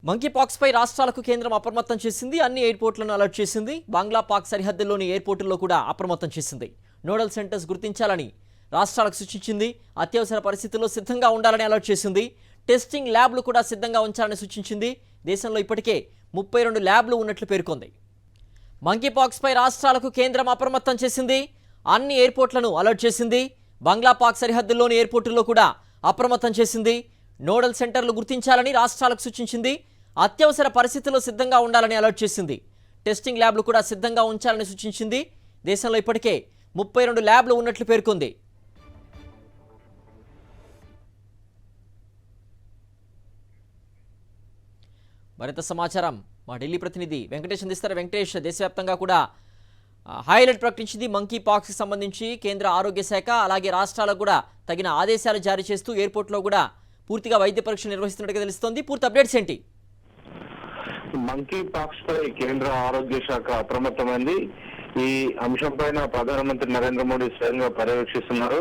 Monkeypox పై రాష్ట్రాలకు కేంద్రం అప్రమత్తం చేసింది. అన్ని ఎయిర్పోర్ట్లను అలర్ట్ చేసింది. బంగ్లా పాక్ సరిహద్దుల్లోని ఎయిర్పోర్టుల్లో కూడా అప్రమత్తం చేసింది. నోడల్ సెంటర్స్ గుర్తించాలని రాష్ట్రాలకు సూచించింది. అత్యవసర పరిస్థితుల్లో సిద్ధంగా ఉండాలని అలర్ట్ చేసింది. టెస్టింగ్ ల్యాబ్లు కూడా సిద్ధంగా ఉంచాలని సూచించింది. దేశంలో ఇప్పటికే 32 ల్యాబ్లు ఉన్నట్లు పేర్కొంది. మంకీపాక్స్ పై రాష్ట్రాలకు కేంద్రం అప్రమత్తం చేసింది. అన్ని ఎయిర్పోర్ట్లను అలర్ట్ చేసింది. బంగ్లా పాక్ సరిహద్దుల్లోని ఎయిర్పోర్టుల్లో కూడా అప్రమత్తం చేసింది. నోడల్ సెంటర్లు గుర్తించాలని రాష్ట్రాలకు సూచించింది. అత్యవసర పరిస్థితుల్లో సిద్ధంగా ఉండాలని అలర్ట్ చేసింది. టెస్టింగ్ ల్యాబ్లు కూడా సిద్ధంగా ఉంచాలని సూచించింది. దేశంలో ఇప్పటికే 32 ల్యాబ్లు ఉన్నట్లు పేర్కొంది. మరింత సమాచారం మా ఢిల్లీ ప్రతినిధి వెంకటేష్ అందిస్తారు. వెంకటేష్, దేశవ్యాప్తంగా కూడా హైలైట్ ప్రకటించింది. మంకీపాక్స్కి సంబంధించి కేంద్ర ఆరోగ్య శాఖ అలాగే రాష్ట్రాలకు కూడా తగిన ఆదేశాలు జారీ చేస్తూ ఎయిర్పోర్ట్లో కూడా పూర్తిగా వైద్య పరీక్షలు నిర్వహిస్తున్నట్టుగా తెలుస్తోంది. పూర్తి అప్డేట్స్ ఏంటి? మంకీపాక్స్ పై కేంద్ర ఆరోగ్య శాఖ అప్రమత్తమైంది. ఈ అంశం పైన ప్రధానమంత్రి నరేంద్ర మోడీ స్వయంగా పర్యవేక్షిస్తున్నారు.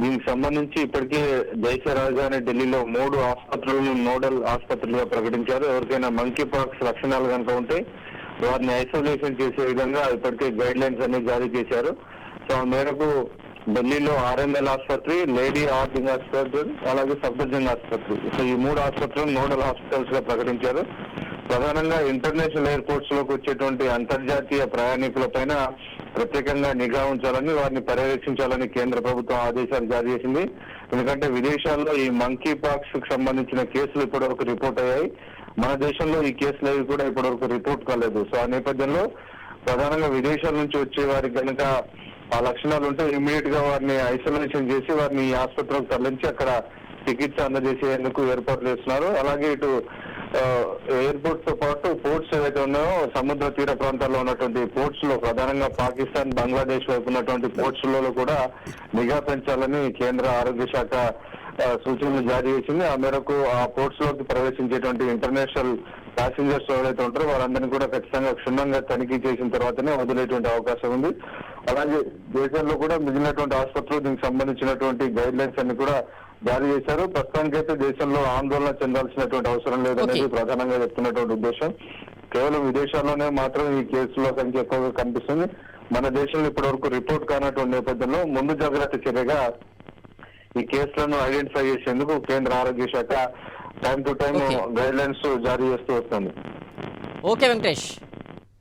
దీనికి సంబంధించి ఇప్పటికే దేశ రాజధాని ఢిల్లీలో 3 ఆసుపత్రులను నోడల్ ఆసుపత్రులుగా ప్రకటించారు. ఎవరికైనా మంకీపాక్స్ లక్షణాలు కనుక ఉంటే వారిని ఐసోలేషన్ చేసే విధంగా ఇప్పటికే గైడ్ లైన్స్ అన్ని జారీ చేశారు. సో ఆ మేరకు ఢిల్లీలో ఆర్ఎంఎల్ ఆసుపత్రి, లేడీ హార్టింగ్ ఆసుపత్రి, అలాగే సఫ్దర్జంగ్ ఆసుపత్రి, సో ఈ 3 ఆసుపత్రులను నోడల్ హాస్పిటల్స్ గా ప్రకటించారు. ప్రధానంగా ఇంటర్నేషనల్ ఎయిర్పోర్ట్స్ లోకి వచ్చేటువంటి అంతర్జాతీయ ప్రయాణికుల పైన ప్రత్యేకంగా నిఘా ఉంచాలని, వారిని పర్యవేక్షించాలని కేంద్ర ప్రభుత్వం ఆదేశాలు జారీ చేసింది. ఎందుకంటే విదేశాల్లో ఈ మంకీపాక్స్ కు సంబంధించిన కేసులు ఇప్పటివరకు రిపోర్ట్ అయ్యాయి. మన దేశంలో ఈ కేసులు అవి కూడా ఇప్పటివరకు రిపోర్ట్ కాలేదు. సో ఆ నేపథ్యంలో ప్రధానంగా విదేశాల నుంచి వచ్చే వారికి కనుక ఆ లక్షణాలు ఉంటే ఇమ్మీడియట్ గా వారిని ఐసోలేషన్ చేసి వారిని ఈ ఆసుపత్రికి తరలించి అక్కడ చికిత్స అందజేసేందుకు ఏర్పాట్లు చేస్తున్నారు. అలాగే ఇటు ఎయిర్పోర్ట్ తో పాటు పోర్ట్స్ ఏవైతే ఉన్నాయో సముద్ర తీర ప్రాంతాల్లో ఉన్నటువంటి పోర్ట్స్ లో, ప్రధానంగా పాకిస్తాన్, బంగ్లాదేశ్ వైపు ఉన్నటువంటి పోర్ట్స్ లలో కూడా నిఘా పెంచాలని కేంద్ర ఆరోగ్య శాఖ సూచనలు జారీ చేసింది. ఆ మేరకు ఆ పోర్ట్స్ లోకి ప్రవేశించేటువంటి ఇంటర్నేషనల్ ప్యాసింజర్స్ ఎవరైతే ఉంటారో వారందరినీ కూడా ఖచ్చితంగా క్షుణ్ణంగా తనిఖీ చేసిన తర్వాతనే వదిలేటువంటి అవకాశం ఉంది. అలాగే దేశంలో కూడా మిగిలినటువంటి ఆసుపత్రులు దీనికి సంబంధించినటువంటి గైడ్ లైన్స్ అన్ని కూడా జారీ చేశారు. ప్రస్తుతానికైతే దేశంలో ఆందోళన చెందాల్సినటువంటి అవసరం లేదనేది ప్రధానంగా చెప్తున్నటువంటి ఉద్దేశం. కేవలం విదేశాల్లోనే మాత్రం ఈ కేసుల సంఖ్య ఎక్కువగా కనిపిస్తుంది. మన దేశంలో ఇప్పటి వరకు రిపోర్ట్ కానటువంటి నేపథ్యంలో ముందు జాగ్రత్త చర్యగా ఈ కేసులను ఐడెంటిఫై చేసేందుకు కేంద్ర ఆరోగ్య శాఖ time to time guide lines జారీ చేస్తూ వస్తుంది. ఓకే వెంకటేష్.